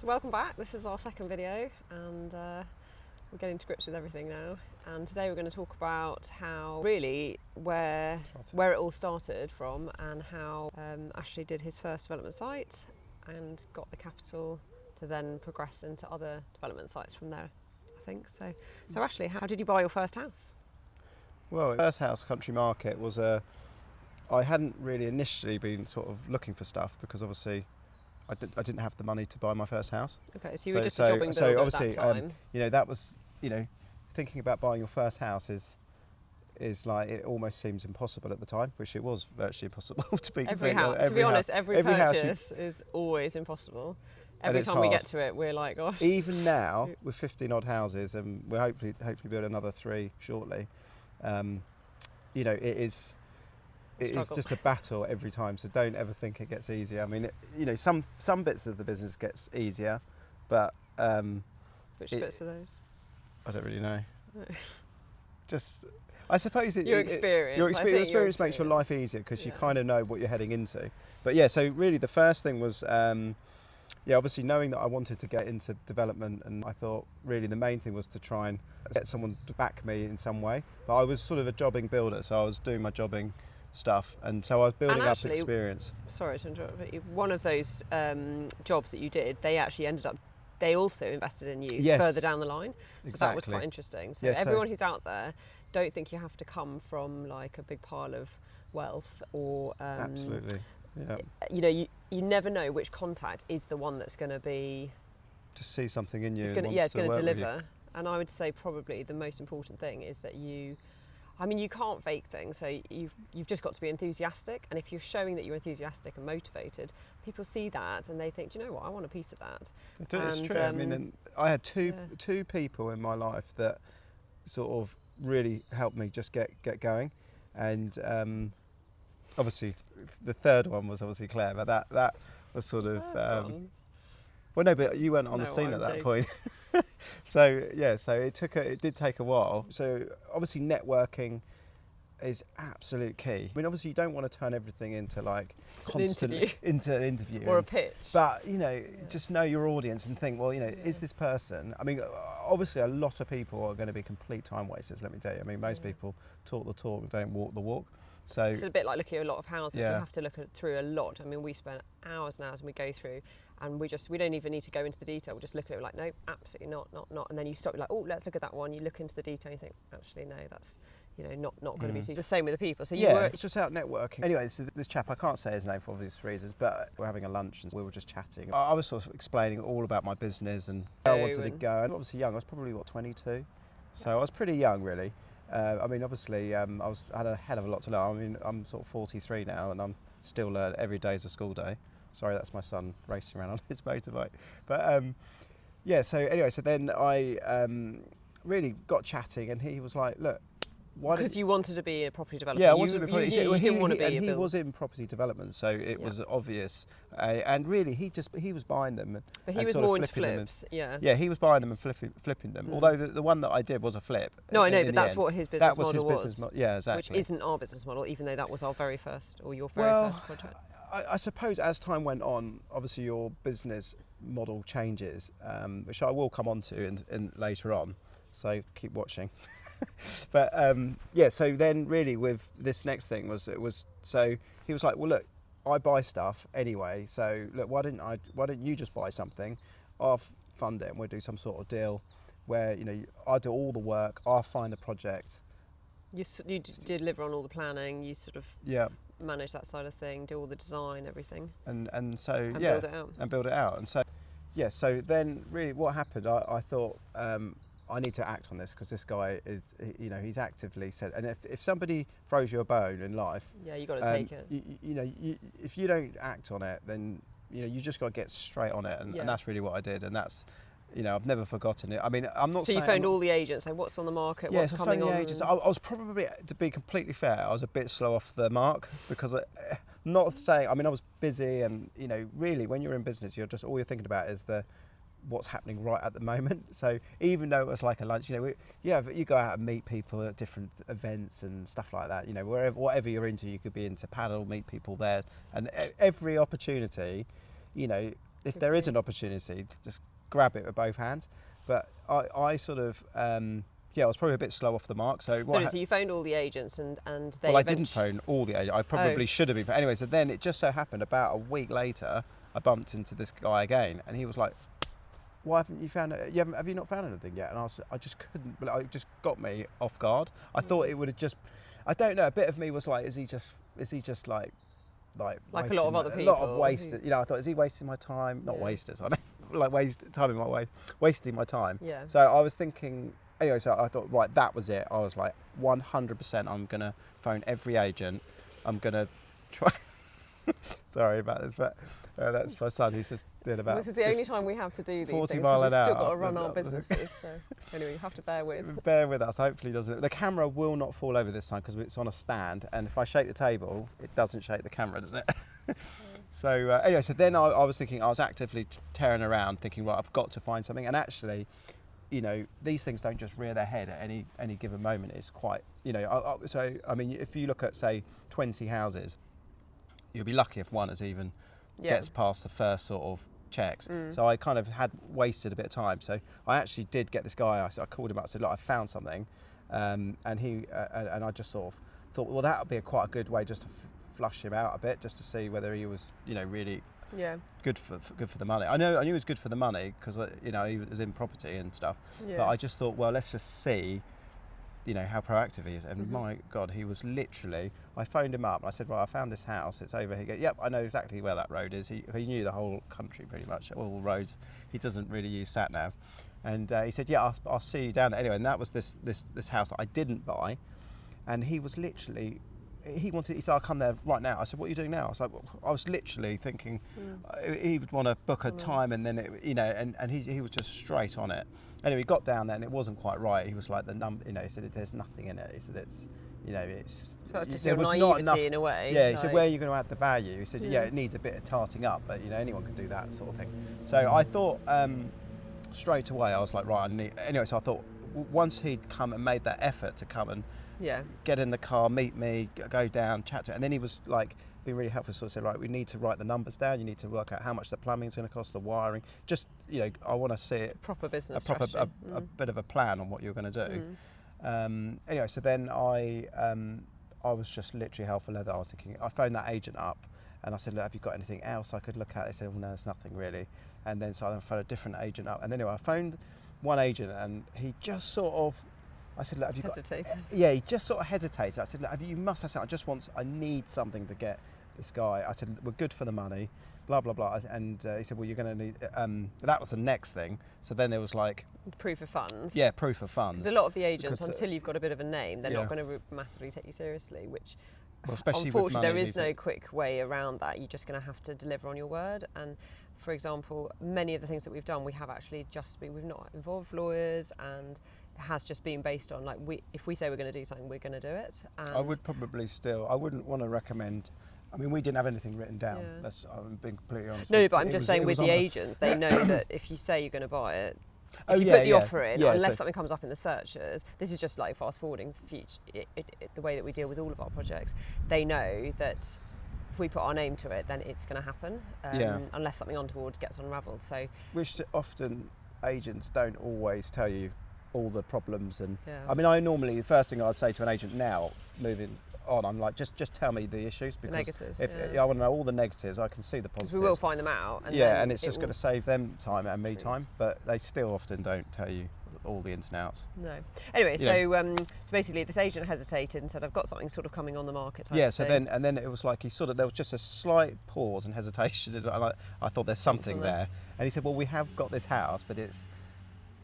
So welcome back, this is our second video and we're getting to grips with everything now, and today we're going to talk about how really where it all started from and how Ashley did his first development site and got the capital to then progress into other development sites from there, I think. So Ashley, how did you buy your first house? Well, first house, Country Market, was I hadn't really initially been sort of looking for stuff because obviously I didn't have the money to buy my first house. Okay, so you were just a jobbing builder obviously, at that time. That was, thinking about buying your first house is like, it almost seems impossible at the time, which it was virtually impossible to be. To be honest, every purchase is always impossiple. Every time we get to it, we're like, gosh. Even now, with 15 odd houses, and we'll hopefully build another 3 shortly, it's just a battle every time, so don't ever think it gets easier. I mean, some bits of the business gets easier, but which bits are those? I don't really know. No. Just, I suppose your experience makes your life easier because you kind of know what you're heading into. But yeah, so really the first thing was, obviously knowing that I wanted to get into development, and I thought really the main thing was to try and get someone to back me in some way. But I was sort of a jobbing builder, so I was doing my jobbing stuff, and so I was building up experience. Sorry to interrupt, but one of those jobs that you did, they also invested in you further down the line. So exactly. That was quite interesting. So everyone who's out there, don't think you have to come from like a big pile of wealth or absolutely. Yeah. You never know which contact is the one that's going to be to see something in you. It's going to deliver. And I would say probably the most important thing is that you can't fake things, so you've just got to be enthusiastic, and if you're showing that you're enthusiastic and motivated, people see that and they think, do you know what, I want a piece of that. It's true. And I had two people in my life that sort of really helped me just get going, and obviously the third one was obviously Claire, but that was sort of well, no, but you weren't on the scene at that point. So it did take a while. So obviously networking is absolute key. I mean, obviously you don't want to turn everything into like constantly into an interview or a pitch. But just know your audience and think, well, is this person? I mean, obviously a lot of people are going to be complete time wasters. Let me tell you. I mean, most people talk the talk, don't walk the walk. So it's a bit like looking at a lot of houses. You have to look through a lot. I mean, we spend hours and hours and we go through, and we don't even need to go into the detail. We just look at it like, no, absolutely not. And then you stop, like, oh, let's look at that one. You look into the detail and you think, actually, no, that's not going to be. So the same with the people. So it's just out networking. Anyway, so this chap, I can't say his name for obvious reasons, but we're having a lunch and we were just chatting. I was sort of explaining all about my business and where I wanted to go. And obviously young, I was probably 22, so I was pretty young really. I mean, obviously, I had a hell of a lot to learn. I mean, I'm sort of 43 now, and I'm still learning. Every day is a school day. Sorry, that's my son racing around on his motorbike. But so anyway, so then I really got chatting, and he was like, "Look, why?" Because you wanted to be a property developer. Yeah, I wanted to be property. You didn't want to be. And he was in property development, so it was obvious. And really, he was buying them. But he was more into flips. Yeah, he was buying them and flipping them. Although the one that I did was a flip. No, I know, but that's what his business model was. Yeah, exactly. Which isn't our business model, even though that was our very first or your very first project. I suppose as time went on, obviously your business model changes, which I will come on to in later on. So keep watching. But so then really with this next thing so he was like, well, look, I buy stuff anyway, so look, why don't you just buy something, I'll fund it and we'll do some sort of deal where I do all the work, I'll find the project. You deliver on all the planning, you sort of manage that side of thing, do all the design, everything, and build it out. And so then really what happened, I thought I need to act on this because this guy is, he's actively said, and if somebody throws you a bone in life, you got to take it. If you don't act on it, then you just got to get straight on it, and that's really what I did, and that's. I've never forgotten it. I mean, I'm not. So you phoned all the agents, and what's on the market? What's coming on? The agents. I was probably, to be completely fair, I was a bit slow off the mark because not saying. I mean, I was busy, and really, when you're in business, all you're thinking about is what's happening right at the moment. So even though it was like a lunch, you go out and meet people at different events and stuff like that. Whatever you're into, you could be into paddle, meet people there, and every opportunity, if there is an opportunity, just grab it with both hands. But I sort of, I was probably a bit slow off the mark. So you phoned all the agents and they. Well, I didn't phone all the agents. I probably should have been. Anyway, so then it just so happened about a week later, I bumped into this guy again, and he was like, "Why haven't you found it? Have you not found anything yet?" And I just couldn't. It just got me off guard. I thought it would have just. I don't know. A bit of me was like, is he just like a lot of other people? A lot of wasted. I thought, is he wasting my time? Not wasters. I mean, like wasting my time. Yeah. So I was thinking. Anyway, so I thought, right, that was it. I was like, 100%. I'm gonna phone every agent. I'm gonna try. Sorry about this, but that's my son. He's just doing about. This is the only time we have to do these 40 things mile because an we've still hour. got to run our businesses. So anyway, you have to bear with. Bear with us. Hopefully, doesn't. The camera will not fall over this time because it's on a stand, and if I shake the table, it doesn't shake the camera, doesn't it? So anyway, so then I was thinking, I was actively tearing around, thinking, right, I've got to find something, and actually. These things don't just rear their head at any given moment. It's quite, so I mean, if you look at, say, 20 houses, you'll be lucky if one even gets past the first sort of checks. So I kind of had wasted a bit of time. So I actually did get this guy. I called him up. I said, look, I found something, and he and I just sort of thought, well, that would be quite a good way just to flush him out a bit, just to see whether he was, really. Yeah. Good for the money. I knew it was good for the money because he was in property and stuff. Yeah. But I just thought, well, let's just see, how proactive he is. And my God, he was literally. I phoned him up and I said, right, I found this house. It's over here. He goes, yep, I know exactly where that road is. He knew the whole country pretty much, all the roads. He doesn't really use sat nav. And he said, yeah, I'll see you down there. Anyway, and that was this house that I didn't buy, and he was literally. He said, I'll come there right now. I said, what are you doing now? I was like, well, I was literally thinking he would want to book a time, and then, and he was just straight on it. Anyway, he got down there and it wasn't quite right. He was like, the number, he said, there's nothing in it. He said, it's, so it's just there your was naivety not enough, in a way. Yeah, he said, where are you going to add the value? He said, it needs a bit of tarting up, but, anyone can do that sort of thing. So I thought straight away, I was like, right, anyway, so I thought, once he'd come and made that effort to come and get in the car, meet me, go down, chat to him. And then he was like being really helpful, sort of said, right, we need to write the numbers down, you need to work out how much the plumbing's going to cost, the wiring, just, I want to see it. It's a proper business a bit of a plan on what you're going to do. Anyway, so then I was just literally hell for leather. I was thinking, I phoned that agent up and I said, look, have you got anything else I could look at? They said, well, no, there's nothing really. And then so I phoned a different agent up. And then anyway, I phoned one agent and he just sort of, I said, look, have you hesitated? Yeah, he just sort of hesitated. I said, look, you must have something. I need something to get this guy. I said, we're good for the money, blah, blah, blah. And he said, well, you're going to need, that was the next thing. So then there was like... Proof of funds. Yeah, proof of funds. Because a lot of the agents, until you've got a bit of a name, they're not going to massively take you seriously, which... Well, especially unfortunately, with money, there is no quick way around that. You're just going to have to deliver on your word. And for example, many of the things that we've done, we have actually we've not involved lawyers, and it has just been based on if we say we're going to do something, we're going to do it. And I would probably I wouldn't want to recommend. I mean, we didn't have anything written down. I'm being completely honest. No, but I'm just saying with the agents, they know that if you say you're going to buy it, if you put the offer in, unless something comes up in the searches, this is just like fast forwarding the way that we deal with all of our projects. They know that if we put our name to it, then it's going to happen, unless something untoward gets unravelled. So, which often agents don't always tell you all the problems. And I mean, the first thing I'd say to an agent now, moving on, I'm like, just tell me the issues, because the negatives, I want to know all the negatives, I can see the positives. We will find them out. And and it's just going to save them time and me time, but they still often don't tell you all the ins and outs. No. Anyway, so basically this agent hesitated and said, I've got something sort of coming on the market. So then it was like there was just a slight pause and hesitation. And I thought there's something there. And he said, well, we have got this house, but it's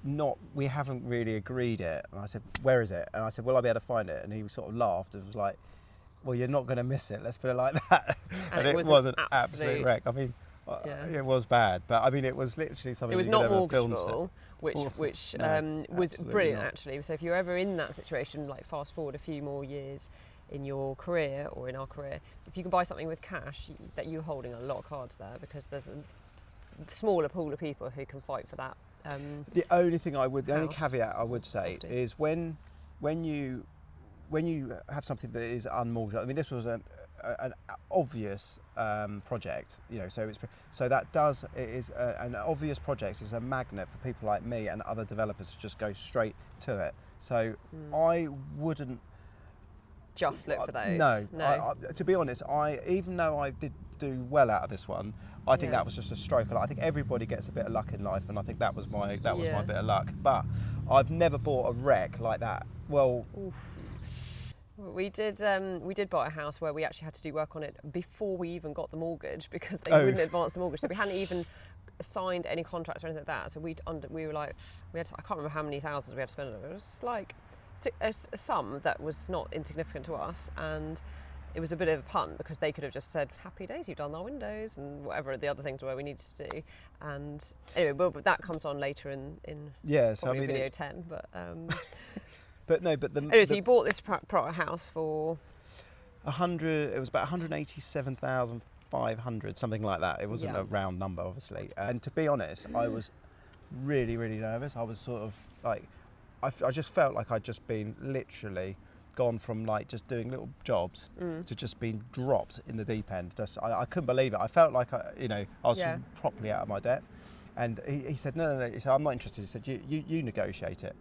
not, we haven't really agreed it. And I said, where is it? And I said, will I be able to find it? And he sort of laughed and was like, well, you're not going to miss it, let's put it like that. And it was an absolute wreck. I mean, it was bad, but I mean, it was literally something. It was not mortgageable, which was brilliant, not. Actually. So if you're ever in that situation, like fast forward a few more years in your career or in our career, if you can buy something with cash, that you're holding a lot of cards there, because there's a smaller pool of people who can fight for that. The only caveat I would say is when you have something that is unmortgageable. I mean, this was an obvious project, you know. So that does it is an obvious project is a magnet for people like me and other developers to just go straight to it. So I wouldn't just look for those. No. To be honest, even though I did do well out of this one, I think that was just a stroke of luck. I think everybody gets a bit of luck in life, and I think that was my bit of luck. But I've never bought a wreck like that. Well, oof. We did buy a house where we actually had to do work on it before we even got the mortgage, because they wouldn't advance the mortgage, so we hadn't even signed any contracts or anything like that. So we were like, I can't remember how many thousands we had to spend on it. It was like a sum that was not insignificant to us, and it was a bit of a punt because they could have just said, happy days, you've done our windows and whatever the other things were we needed to do. And anyway, but that comes on later in so I mean video 10. But so you bought this house for 100. It was about 187,500, something like that. It wasn't a round number, obviously. And to be honest, I was really, really nervous. I was sort of like, I just felt like I'd just been literally gone from like just doing little jobs to just being dropped in the deep end. I couldn't believe it. I felt like I was properly out of my depth. And he said, no. He said, I'm not interested. He said, you negotiate it.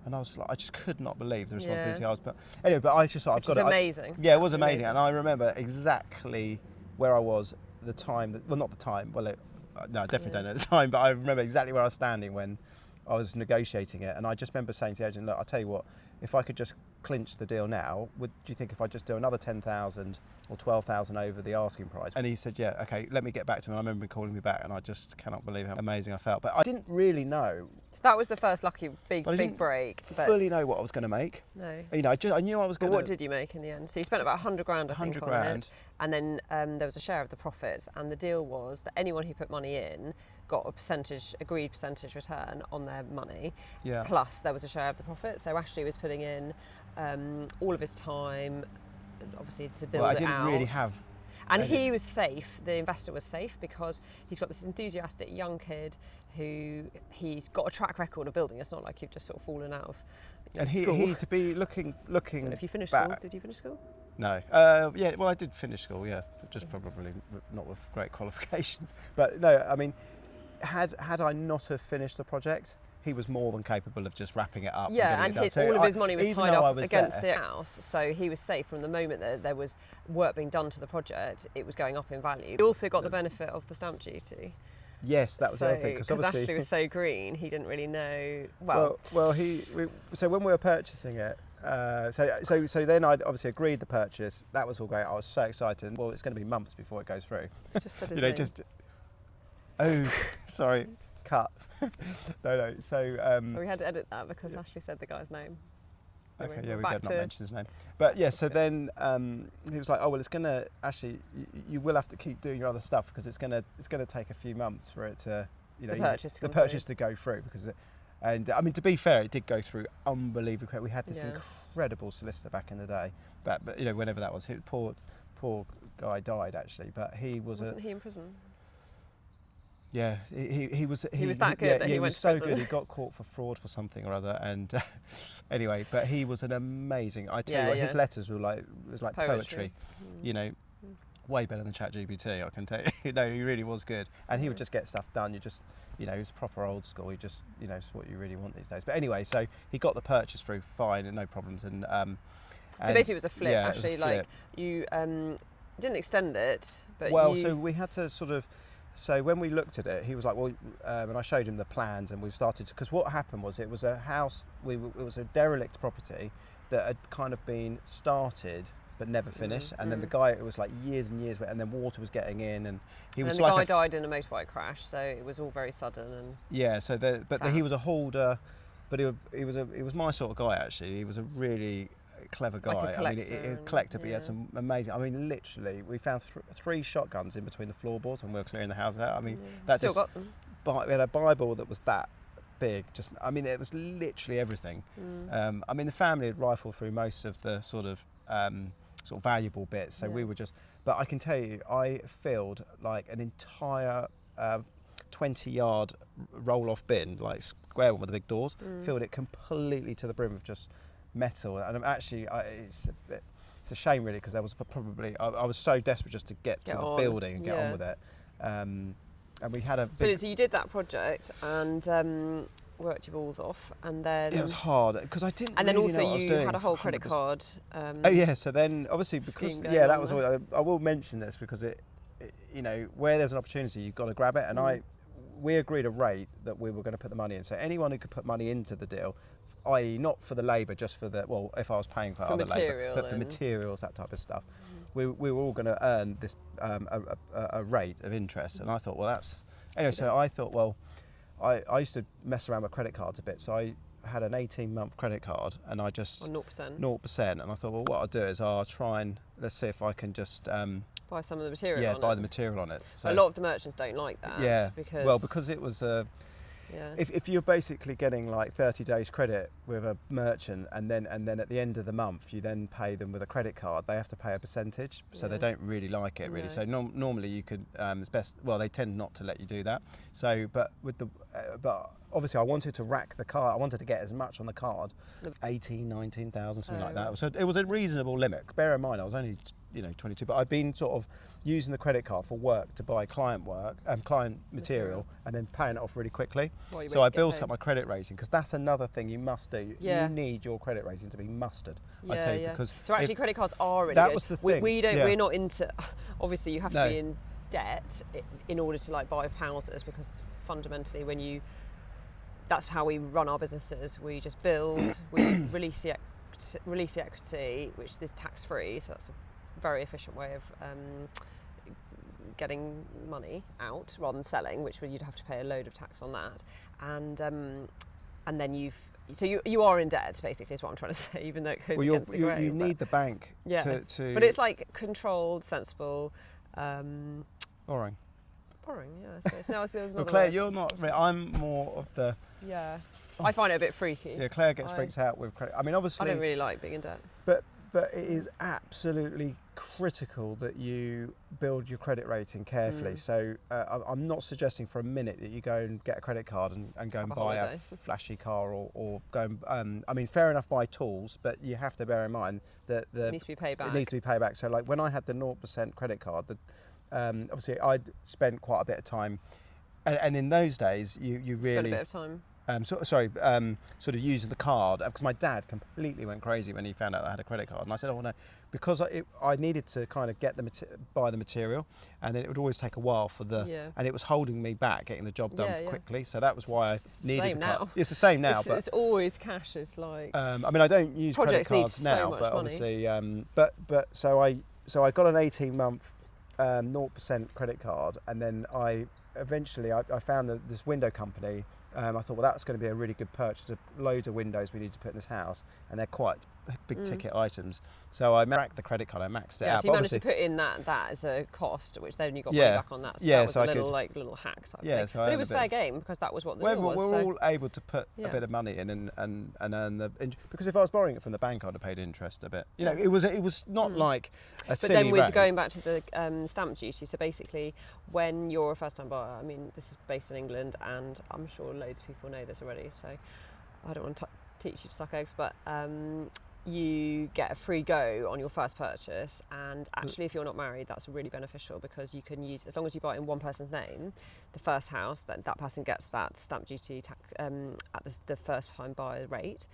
And I was like, I just could not believe the responsibility I was. But anyway, but I just thought, I've got it. Amazing. It was amazing. And I remember exactly where I was at the time. Not the time. Well, no, I definitely don't know the time. But I remember exactly where I was standing when I was negotiating it. And I just remember saying to the agent, look, I'll tell you what, if I could just clinch the deal now, do you think if I just do another 10,000 or 12,000 over the asking price? And he said, yeah, okay, let me get back to him. And I remember him calling me back, and I just cannot believe how amazing I felt. But I didn't really know. So that was the first lucky big break. But fully know what I was going to make. No. You know, I knew I was going to. But what did you make in the end? So you spent about 100 grand, I think, 100 on grand. it. And then there was a share of the profits. And the deal was that anyone who put money in got a agreed percentage return on their money. Yeah. Plus there was a share of the profit. So Ashley was putting in all of his time, obviously, to build it out. I didn't really have. And he was safe, the investor was safe, because he's got this enthusiastic young kid who he's got a track record of building. It's not like you've just sort of fallen out of school. He to be looking if you finished school, did you finish school? No. Yeah, well, I did finish school, yeah. Just probably not with great qualifications. But no, I mean, had I not have finished the project, he was more than capable of just wrapping it up. Yeah, and all of his money was tied up against the house, so he was safe from the moment that there was work being done to the project. It was going up in value. He also got the benefit of the stamp duty. Yes, that was the other thing, because Ashley was so green, he didn't really know. So when we were purchasing it, so then I'd obviously agreed the purchase. That was all great. I was so excited. Well, it's going to be months before it goes through. Just said his name. Oh, sorry. Cut. No. So we had to edit that because Ashley said the guy's name. Okay, we better not mention his name. But yeah, so then he was like, "Oh well, it's gonna actually you will have to keep doing your other stuff because it's gonna take a few months for it to the purchase to go through because." And I mean, to be fair, it did go through unbelievably. We had this incredible solicitor back in the day, but you know, whenever that was, poor guy died actually, but he wasn't he in prison? Yeah, he was that good. He was so good. He got caught for fraud for something or other, and anyway, but he was an amazing. I tell you what, his letters were like poetry. You know, way better than ChatGPT. I can tell you. No, he really was good, and he would just get stuff done. He was proper old school. He just, it's what you really want these days. But anyway, so he got the purchase through fine and no problems, and so basically it was a flip. Yeah, actually, like you didn't extend it, but so we had to sort of. So when we looked at it, he was like, well, and I showed him the plans, and we started to, because what happened was it was a house, it was a derelict property that had kind of been started but never finished, and then the guy, it was like years and years, and then water was getting in, and he was like, the guy died in a motorbike crash, so it was all very sudden and he was a holder, but he was my sort of guy actually. He was a really clever guy. Like a collector, I mean, a collector, but he had some amazing. I mean, literally, we found 3 shotguns in between the floorboards when we were clearing the house out. I mean, still got them. We had a Bible that was that big. It was literally everything. I mean, the family had rifled through most of the sort of valuable bits, so we were just. But I can tell you, I filled like an entire 20-yard roll-off bin, like square one with the big doors. Filled it completely to the brim of just metal, and I'm actually it's a bit it's a shame really, because there was probably I was so desperate just to get to the building and get on with it. And we had a big, so you did that project and worked your balls off, and then it was hard because I didn't. And then really also know what I was you doing had a whole 100%. credit card. Oh yeah, so then obviously because that was all, I will mention this because it you know, where there's an opportunity you've got to grab it, and we agreed a rate that we were going to put the money in. So anyone who could put money into the deal, i.e. not for the labour, just for the, well, if I was paying for other labour, but for materials, that type of stuff, we were all going to earn this a rate of interest. And I thought, well, that's anyway. So I thought, well, I used to mess around with credit cards a bit, so I had an 18-month credit card, and I just 0%, and I thought, well, what I'll do is I'll try and let's see if I can just buy some of the material. Yeah, buy the material on it. So a lot of the merchants don't like that. Yeah, because because it was if you're basically getting like 30 days credit with a merchant, and then at the end of the month you then pay them with a credit card, they have to pay a percentage, so they don't really like it really. So normally you could it's best, well, they tend not to let you do that. So but with the but obviously I wanted to rack the card, I wanted to get as much on the card, 19,000 something like that. So it was a reasonable limit. Bear in mind I was only 22, but I've been sort of using the credit card for work to buy client material, and then paying it off really quickly. So I built up my credit rating, because that's another thing you must do. You need your credit rating to be mustered. I tell you, because so actually credit cards are really that good. was the thing. We're not into. Obviously, you have to be in debt in order to like buy houses, because fundamentally, that's how we run our businesses. We just build, we release the equity, which is tax free. So that's a very efficient way of getting money out rather than selling, which you'd have to pay a load of tax on that. And then you are in debt, basically, is what I'm trying to say, even though it goes against the grain. You need the bank to. But it's like controlled, sensible. Boring. Yeah. So well, Claire, you're not. I'm more of the. Yeah. I find it a bit freaky. Yeah, Claire gets freaked out with credit. I mean, obviously. I don't really like being in debt. But it is absolutely critical that you build your credit rating carefully. So I'm not suggesting for a minute that you go and get a credit card and go and buy a flashy car or go and, I mean, fair enough, buy tools, but you have to bear in mind that it needs to be paid back. It needs to be paid back. So like when I had the 0% credit card, obviously I'd spent quite a bit of time, and in those days you really spent a bit of time. Sort of using the card, because my dad completely went crazy when he found out I had a credit card, and I said, oh no, because I needed to kind of buy the material, and then it would always take a while and it was holding me back getting the job done quickly. So that was why I needed the card. It's the same now, but it's always cash. It's like I mean, I don't use credit cards now, but obviously, so I got an 18-month 0% credit card, and then I eventually found this window company. I thought, well, that's going to be a really good purchase. There's loads of windows we need to put in this house, and they're quite big ticket items. So I racked the credit card, I maxed it out. So you managed to put in that as a cost, which then you got money back on that. So that was a little hack type thing. So but it was fair game, because that was what the deal was. We're all able to put a bit of money in and earn because if I was borrowing it from the bank, I'd have paid interest a bit. It was not like a silly rate. But then going back to the stamp duty, so basically when you're a first-time buyer, I mean, this is based in England, and I'm sure loads of people know this already, so I don't want to teach you to suck eggs, but you get a free go on your first purchase, and actually if you're not married, that's really beneficial, because you can use, as long as you buy it in one person's name, the first house, that person gets that stamp duty tax at the first time buyer rate.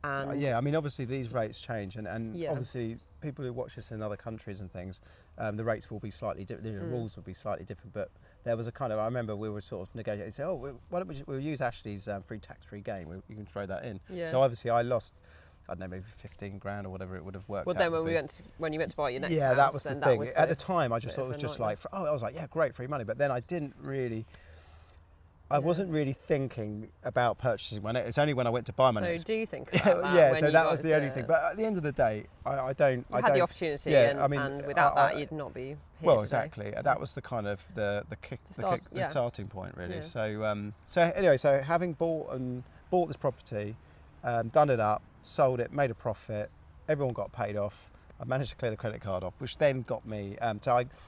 And I mean, obviously these rates change, and obviously people who watch this in other countries and things, the rates will be slightly different, the rules will be slightly different, but there was I remember we were sort of negotiating, say, why don't we'll use Ashley's free tax-free game, you can throw that in. So obviously I lost, I don't know, maybe 15 grand or whatever it would have worked out. Well, then when you went to buy your next house, that was the thing. At the time, I just thought it was just like, I was like, yeah, great, free money. But then I didn't really, I wasn't really thinking about purchasing my next. It's only when I went to buy my next. So do you think about that? So that was the only thing. But at the end of the day, I don't. You had the opportunity, and without that, you'd not be here well, today. Exactly. So that was the kind of the starting point, really. Yeah. So anyway, so having bought this property, done it up, sold it, made a profit, everyone got paid off. I managed to clear the credit card off, which then got me.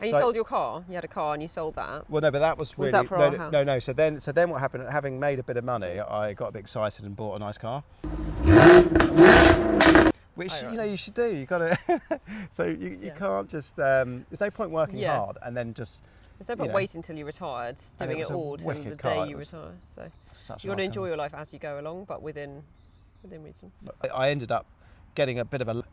You sold your car. You had a car and you sold that. Well, no, but that was really that for our house? No. So then what happened? Having made a bit of money, I got a bit excited and bought a nice car. which Oh, right. you know you should do. You got to. So you can't just. There's no point working hard and then just. There's no point waiting until you're retired, doing it all till the day you retire. So you want to enjoy your life as you go along, but within reason. I ended up getting a bit of a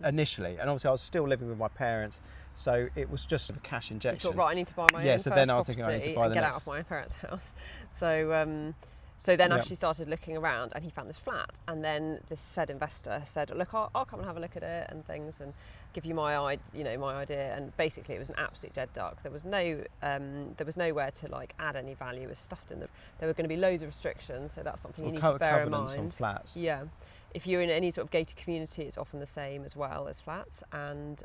initially, and obviously I was still living with my parents, so it was just a cash injection. You thought, right, I need to buy my own so first then I was thinking I need to buy the get next. out of my parents' house. So then Ashley started looking around, and he found this flat, and then this said investor said, look, I'll come and have a look at it and things, and give you my idea. And basically it was an absolute dead duck. There was nowhere to like add any value. It was stuffed in there were going to be loads of restrictions, so that's something you need to bear in mind. On flats. Yeah, if you're in any sort of gated community, it's often the same as well as flats, and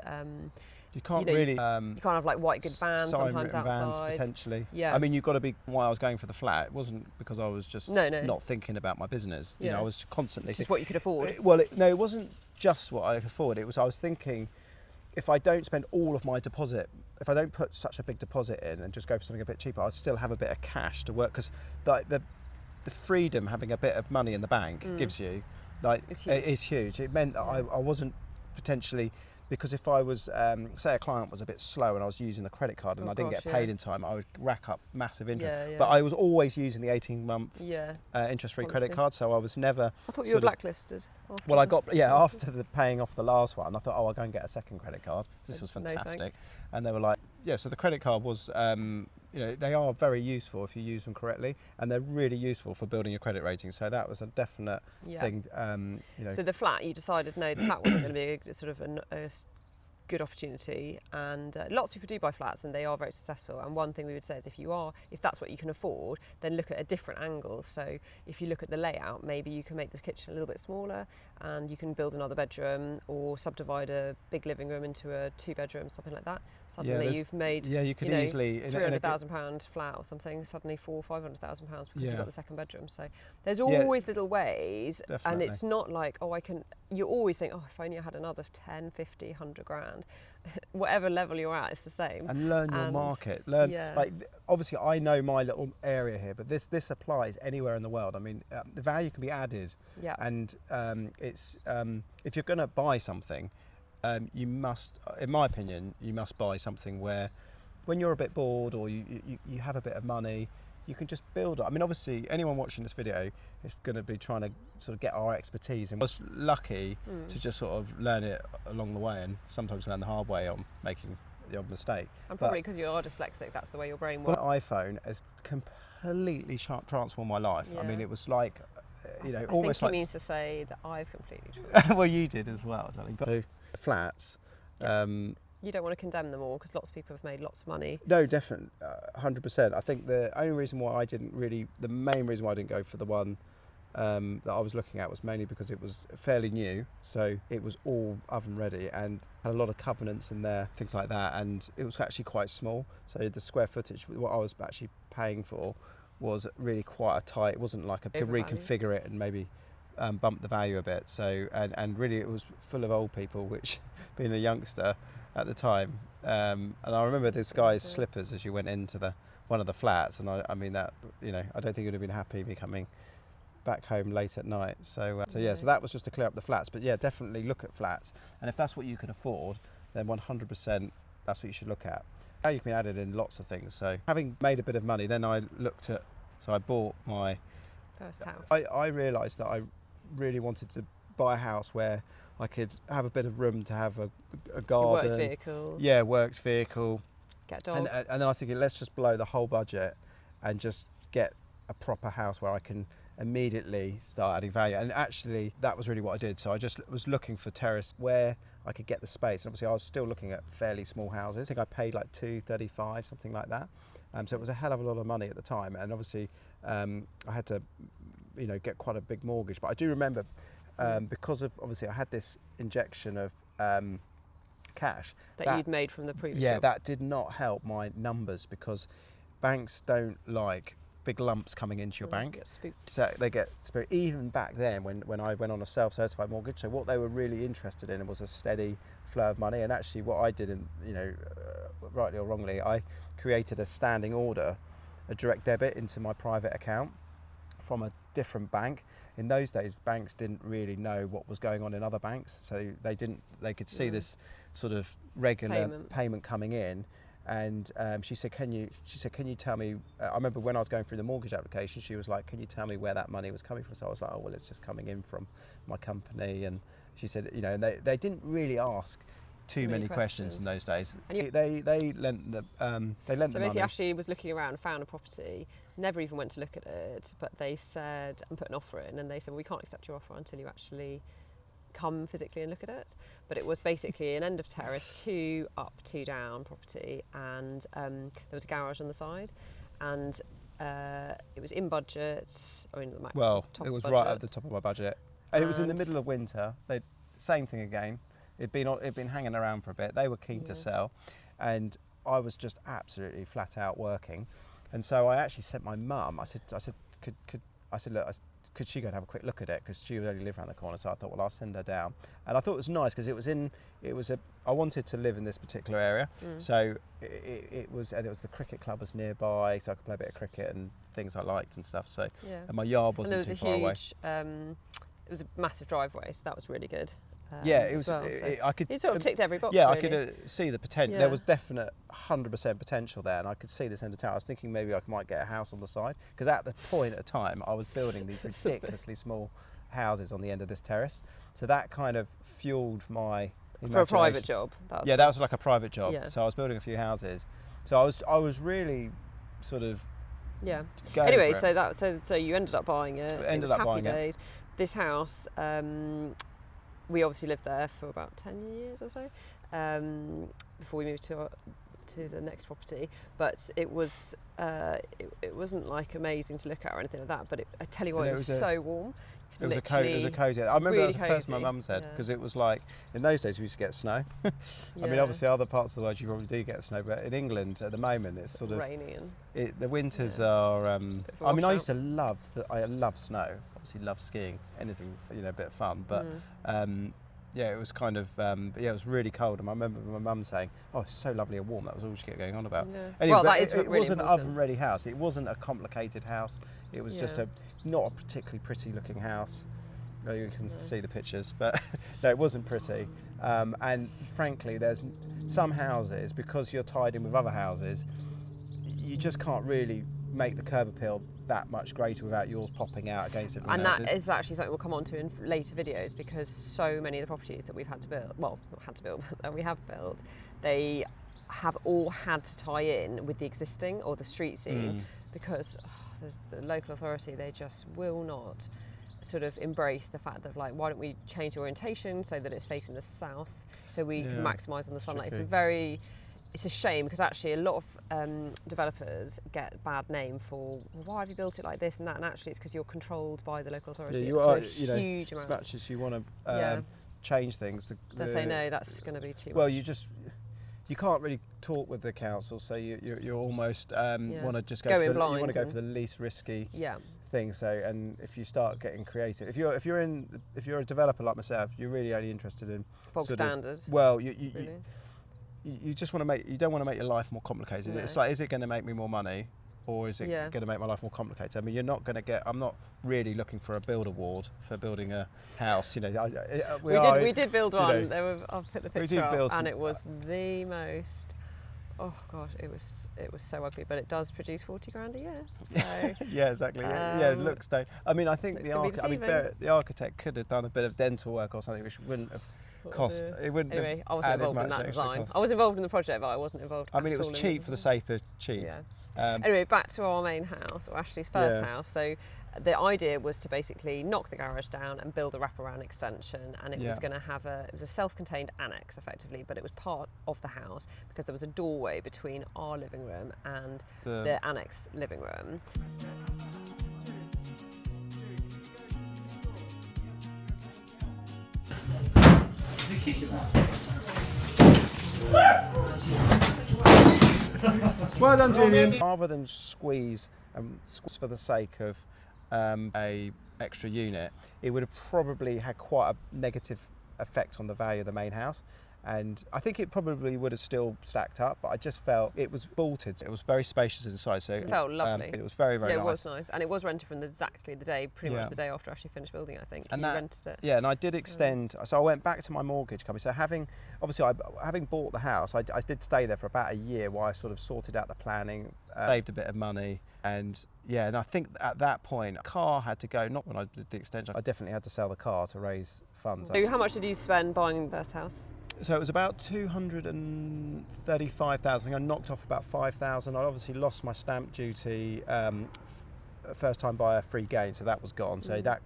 you can't you really. You can't have like white good vans sometimes outside. Vans potentially. Yeah. I mean, you've got to be. Why I was going for the flat, it wasn't because I was just not thinking about my business. You know, I was constantly. It's just what you could afford. It wasn't just what I could afford. It was I was thinking, if I don't spend all of my deposit, if I don't put such a big deposit in and just go for something a bit cheaper, I'd still have a bit of cash to work, because like the freedom having a bit of money in the bank gives you, like, it's huge. It meant that I wasn't potentially. Because if I was, say a client was a bit slow and I was using the credit card and I didn't get paid in time, I would rack up massive interest. Yeah. But I was always using the 18-month interest-free credit card, so I was never. I thought you were blacklisted. Well, I got after the paying off the last one, I thought, I'll go and get a second credit card. This was fantastic, and they were like, so the credit card was. They are very useful if you use them correctly, and they're really useful for building your credit rating. So that was a definite thing. So the flat, you decided the flat wasn't going to be a sort of a good opportunity, and lots of people do buy flats and they are very successful. And one thing we would say is if that's what you can afford, then look at a different angle. So if you look at the layout, maybe you can make the kitchen a little bit smaller and you can build another bedroom or subdivide a big living room into a 2-bedroom, something like that. Suddenly you've made you could easily £300,000 flat or something, suddenly £400,000-500,000 because you've got the second bedroom. So there's always little ways. Definitely. And it's not like you always think, if only I had another 10, 50, 100 grand. Whatever level you're at, it's the same. And learn your market. Like, obviously I know my little area here, but this applies anywhere in the world. I mean, the value can be added. Yeah. And it's if you're going to buy something, you must, in my opinion, you must buy something where, when you're a bit bored or you have a bit of money, you can just build it. I mean, obviously, anyone watching this video is going to be trying to sort of get our expertise, and I was lucky to just sort of learn it along the way, and sometimes learn the hard way on making the odd mistake. And probably because you are dyslexic, that's the way your brain works. Well, iPhone has completely transformed my life. I mean, it was like, almost like. I think he means to say that I've completely transformed. Well, you did as well, darling. But flats. You don't want to condemn them all because lots of people have made lots of money. No, definitely, 100%. I think the main reason why I didn't go for the one that I was looking at was mainly because it was fairly new, so it was all oven ready and had a lot of covenants in there, things like that, and it was actually quite small. So the square footage, what I was actually paying for, was really quite a tight. It wasn't like I could reconfigure it and maybe bump the value a bit. So and really it was full of old people, which being a youngster at the time, and I remember this guy's slippers as you went into one of the flats, and I mean that, I don't think he would have been happy me coming back home late at night. So so that was just to clear up the flats. But yeah, definitely look at flats, and if that's what you can afford, then 100% that's what you should look at. Now you can be added in lots of things. So having made a bit of money, then I bought my first house. I realised that I really wanted to buy a house where I could have a bit of room to have a garden. Works vehicle. Yeah, works vehicle. Get a dog. And then I was thinking, let's just blow the whole budget and just get a proper house where I can immediately start adding value. And actually, that was really what I did. So I just was looking for terrace where I could get the space. And obviously, I was still looking at fairly small houses. I think I paid like $235, something like that. So it was a hell of a lot of money at the time. And obviously, I had to, get quite a big mortgage. But I do remember, because of, obviously, I had this injection of cash that you'd made from the previous job. That did not help my numbers, because banks don't like big lumps coming into your bank. Get spooked. So they get spooked. Even back then, when I went on a self-certified mortgage, so what they were really interested in was a steady flow of money. And actually, what I did, rightly or wrongly, I created a standing order, a direct debit into my private account, from a different bank. In those days, banks didn't really know what was going on in other banks, so they could see this sort of regular payment coming in. And she said, can you tell me, I remember when I was going through the mortgage application, she was like, can you tell me where that money was coming from? So I was like, oh, well, it's just coming in from my company. And she said, you know, and they didn't really ask too many questions in those days. And they lent the money. So basically, Ashley was looking around, found a property, never even went to look at it, but they said, and put an offer in, and they said, well, we can't accept your offer until you actually come physically and look at it. But it was basically an end of terrace, 2 up, 2 down property, and there was a garage on the side, and it was in budget. I mean, it was right at the top of my budget, and it was in the middle of winter. Same thing again. It'd been hanging around for a bit. They were keen to sell, and I was just absolutely flat out working, and so I actually sent my mum. I said, look, could she go and have a quick look at it, because she would only live around the corner. So I thought, well, I'll send her down. And I thought it was nice because I wanted to live in this particular area, so it was the cricket club was nearby, so I could play a bit of cricket and things I liked and stuff. So and my yard wasn't too far away. It was a massive driveway, so that was really good. It was. Well, I could. It sort of ticked every box. Yeah, really. I could see the potential. There was definite 100% potential there, and I could see this end of town. I was thinking maybe I might get a house on the side, because at the point of time I was building these ridiculously small houses on the end of this terrace. So that kind of fueled my imagination. For a private job. That was like a private job. Yeah. So I was building a few houses. So I was really sort of. Yeah. Going anyway, for it. so you ended up buying it. Ended up buying it. This house. We obviously lived there for about 10 years or so before we moved to the next property. But it was it wasn't like amazing to look at or anything like that. But I tell you what, it was so warm. It was a cozy. I remember that was the first my mum said, because it was like, in those days we used to get snow. I mean, obviously other parts of the world you probably do get snow, but in England at the moment it's sort of rainy and the winters are. I mean, I used to love snow. Obviously, love skiing. Anything, a bit of fun. But it was kind of it was really cold, and I remember my mum saying, "Oh, it's so lovely and warm." That was all she kept going on about. Yeah. Anyway, well, that is it really was an important. oven-ready house. It wasn't a complicated house. It was just not a particularly pretty-looking house. You can see the pictures, but no, it wasn't pretty. And frankly, there's some houses, because you're tied in with other houses, you just can't really make the curb appeal that much greater without yours popping out against everyone else's. And that is actually something we'll come on to in later videos, because so many of the properties that we've had to build, well, not had to build, but that we have built, they have all had to tie in with the existing or the street scene, because the local authority, they just will not sort of embrace the fact that, like, why don't we change the orientation so that it's facing the south, so we can maximise on the sunlight. It's a shame, because actually a lot of developers get a bad name for, well, why have you built it like this and that, and actually it's because you're controlled by the local authority. You are, huge amount. As much as you want to change things, they say no, that's going to be too much. Well, you can't really talk with the council, so you almost want to just go for the least risky thing. So, and if you start getting creative, if you're a developer like myself, you're really only interested in bog standard. Well, you just want to you don't want to make your life more complicated. No. It's like, is it going to make me more money, or is it going to make my life more complicated? I mean, you're not going to get. I'm not really looking for a build award for building a house. We did build one. I'll put the picture up, and it was the most. Oh gosh, it was so ugly, but it does produce 40 grand a year. So, yeah, exactly. It looks don't. I mean, I think the architect could have done a bit of dental work or something, which wouldn't have cost. It wouldn't. Anyway, I wasn't involved in that design. Cost. I was involved in the project, but I wasn't involved. I mean, it was cheap for the sake of cheap. Yeah. Anyway, back to our main house, or Ashley's first house. So the idea was to basically knock the garage down and build a wraparound extension, and it was going to have it was a self-contained annex effectively, but it was part of the house because there was a doorway between our living room and the annex living room. Well done, Julian. Rather than squeeze for the sake of a extra unit, it would have probably had quite a negative effect on the value of the main house. And I think it probably would have still stacked up, but I just felt it was vaulted. It was very spacious inside, so it felt lovely. It was very, very nice. It was nice, and it was rented from exactly the day, pretty much the day after I actually finished building it, I think. And you rented it. Yeah, and I did extend. So I went back to my mortgage company. So having bought the house, I did stay there for about a year while I sort of sorted out the planning, saved a bit of money, and I think at that point, a car had to go. Not when I did the extension. I definitely had to sell the car to raise funds. So how much did you spend buying this house? So it was about 235,000. I knocked off about 5,000. I obviously lost my stamp duty, first time buyer free gain, so that was gone. So that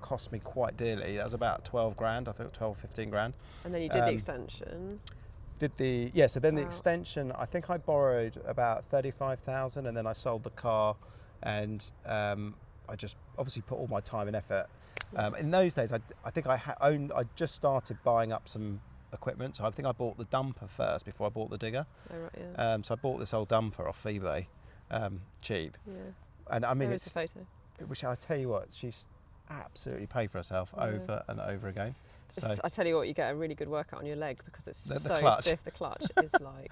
cost me quite dearly. That was about 12 grand, I think 12, 15 grand. And then you did the extension. So then the extension, I think I borrowed about 35,000, and then I sold the car, and I just obviously put all my time and effort. In those days, I think I just started buying up some equipment. So I think I bought the dumper first before I bought the digger. Oh, right, yeah. So I bought this old dumper off eBay, cheap. Yeah. And I mean, it's a photo. Which I tell you what, she's absolutely paid for herself over and over again. So I tell you what, you get a really good workout on your leg because it's so clutch. stiff. The clutch is like,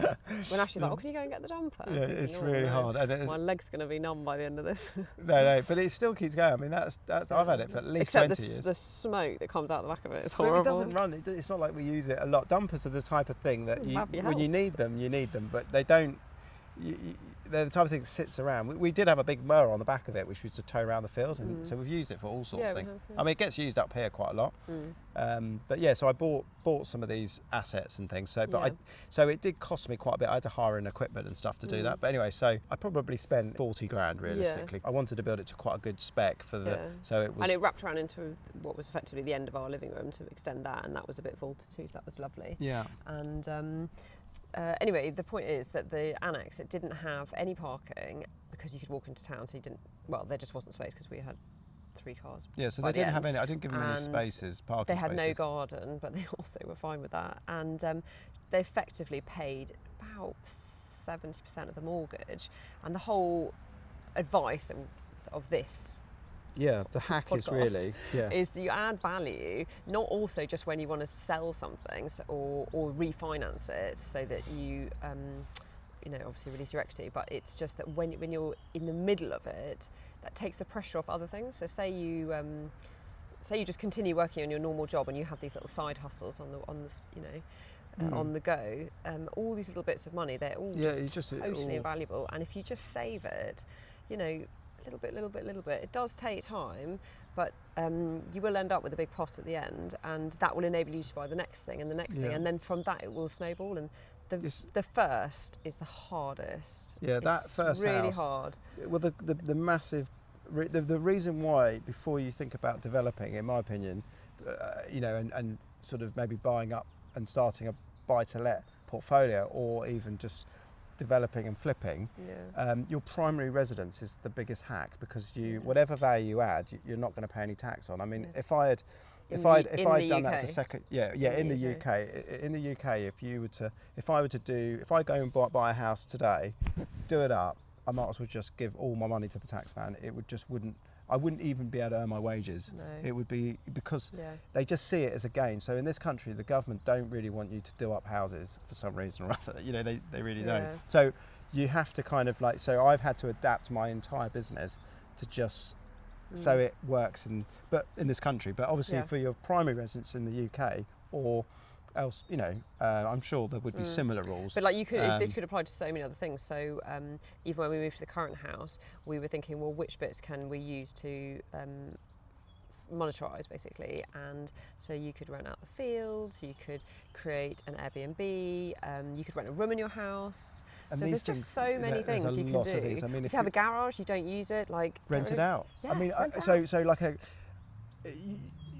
when Ashley's like, oh, can you go and get the dumper? Yeah, it's really hard. And my leg's going to be numb by the end of this. No, but it still keeps going. I mean, that's I've had it for at least 20 years. The smoke that comes out the back of it is horrible. But it doesn't run. It's not like we use it a lot. Dumpers are the type of thing that when you need them, but they don't. They're the type of thing that sits around. We did have a big mower on the back of it, which was to tow around the field, and so we've used it for all sorts of things. I mean, it gets used up here quite a lot. But yeah, so I bought some of these assets and things. So, so it did cost me quite a bit. I had to hire in equipment and stuff to do that. But anyway, so I probably spent 40 grand realistically. I wanted to build it to quite a good spec for the. So it was. And it wrapped around into what was effectively the end of our living room to extend that, and that was a bit vaulted too. So that was lovely. Yeah. And. Anyway, the point is that the annex, it didn't have any parking because you could walk into town, so you didn't, there just wasn't space because we had 3 cars. Yeah, so they didn't have any, I didn't give them any spaces, parking They had spaces. no garden, but they also were fine with that. And they effectively paid about 70% of the mortgage. And the whole advice of this the hack is really is that you add value, not also just when you want to sell something or refinance it so that you obviously release your equity, but it's just that when you're in the middle of it, that takes the pressure off other things. So say you just continue working on your normal job and you have these little side hustles on the go, all these little bits of money, they're all just totally invaluable. And if you just save it, little bit. It does take time, but you will end up with a big pot at the end, and that will enable you to buy the next thing and the next thing, and then from that it will snowball. And the first is the hardest. Yeah, that it's first really house, hard. Well, the massive, the reason why before you think about developing, in my opinion, and sort of maybe buying up and starting a buy-to-let portfolio, or even just developing and flipping, your primary residence is the biggest hack, because whatever value you add, you're not going to pay any tax on. I mean, if I'd done that as a second, in the UK, if I go and buy a house today, do it up, I might as well just give all my money to the tax man. I wouldn't even be able to earn my wages. No. It would be because they just see it as a gain. So in this country, the government don't really want you to do up houses for some reason or other. They really don't. So you have to kind of so I've had to adapt my entire business to just so it works in this country. But obviously for your primary residence in the UK or else, I'm sure there would be similar rules. But this could apply to so many other things. So even when we moved to the current house, we were thinking, well, which bits can we use to monetize, basically? And so you could rent out the fields, you could create an Airbnb, you could rent a room in your house. And so there's just so many things you can do. I mean, if you have a garage, you don't use it, rent it out. Yeah, I mean,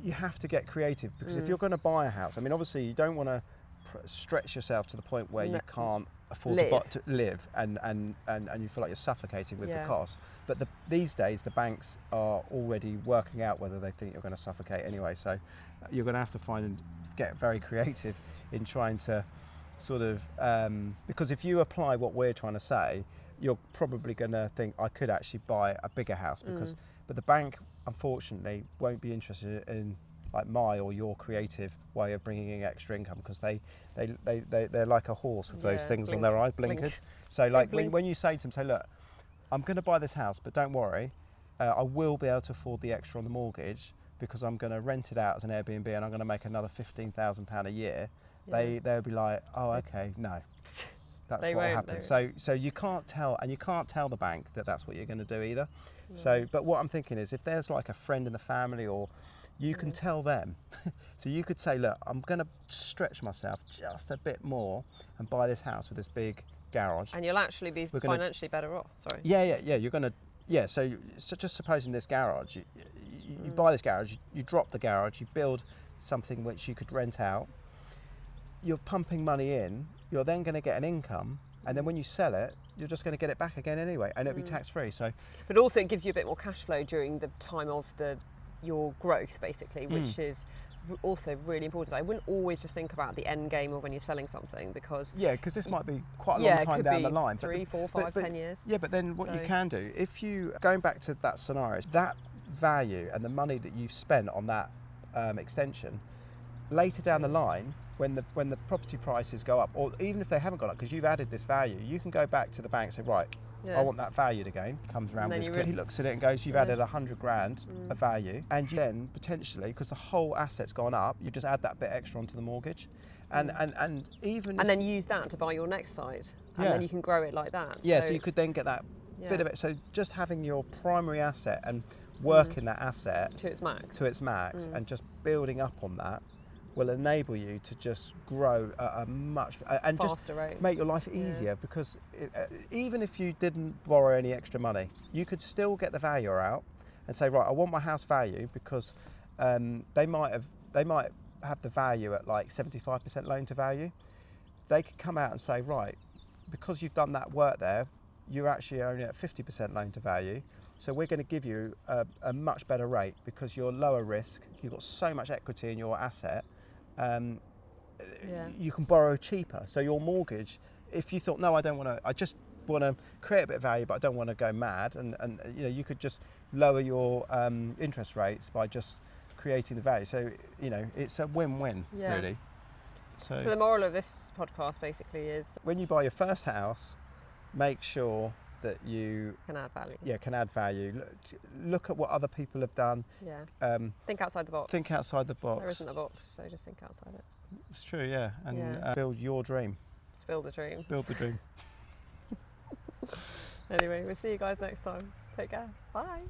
you have to get creative, because if you're going to buy a house, I mean, obviously you don't want to stretch yourself to the point where you can't afford to live and you feel like you're suffocating with the cost. But these days the banks are already working out whether they think you're going to suffocate anyway. So you're going to have to find and get very creative in trying to sort of because if you apply what we're trying to say, you're probably going to think, I could actually buy a bigger house, but the bank unfortunately won't be interested in like my or your creative way of bringing in extra income, because they're like a horse with those things on their eye, blinkered. So like when you say to them, say, look, I'm going to buy this house, but don't worry, I will be able to afford the extra on the mortgage because I'm going to rent it out as an Airbnb and I'm going to make another £15,000 a year. They'll be like, oh, okay, no. That's what will happen. So you can't tell, and you can't tell the bank that that's what you're going to do either. No. So, but what I'm thinking is, if there's like a friend in the family, or you can tell them. So you could say, look, I'm going to stretch myself just a bit more and buy this house with this big garage. And you'll actually be financially better off. Sorry. Yeah. You're going to. Yeah. So just supposing this garage, you buy this garage, you drop the garage, you build something which you could rent out. You're pumping money in, you're then going to get an income, and then when you sell it, you're just going to get it back again anyway, and it'll be tax-free. So, but also it gives you a bit more cash flow during the time of your growth, basically, which is also really important. I wouldn't always just think about the end game of when you're selling something, because because this might be quite a long time down the line. 3, 4, 5, 10 years. Yeah, but then what you can do, if you, going back to that scenario, that value and the money that you've spent on that extension, later down the line, when the property prices go up, or even if they haven't gone up because you've added this value, you can go back to the bank and say, right, I want that valued again. Comes around with his clip, he looks at it and goes, you've added 100 grand of value, and then potentially, because the whole asset's gone up, you just add that bit extra onto the mortgage, and then use that to buy your next site, and then you can grow it like that. So you could then get that bit of it. So just having your primary asset and working that asset to its max, and just building up on that will enable you to just grow at a much and faster just rate. Make your life easier, because even if you didn't borrow any extra money, you could still get the valuer out and say, right, I want my house value, because they might have the value at like 75% loan to value. They could come out and say, right, because you've done that work there, you're actually only at 50% loan to value. So we're going to give you a much better rate because you're lower risk. You've got so much equity in your asset. You can borrow cheaper. So your mortgage, if you thought, no, I don't want to, I just want to create a bit of value, but I don't want to go mad, and you could just lower your interest rates by just creating the value. So it's a win-win, really. So the moral of this podcast basically is, when you buy your first house, make sure that you can add value. Can add value. Look at what other people have done. Think outside the box. Think outside the box. There isn't a box, so just think outside it. It's true, and build your dream. Let's build the dream. Build the dream. Anyway, we'll see you guys next time. Take care. Bye.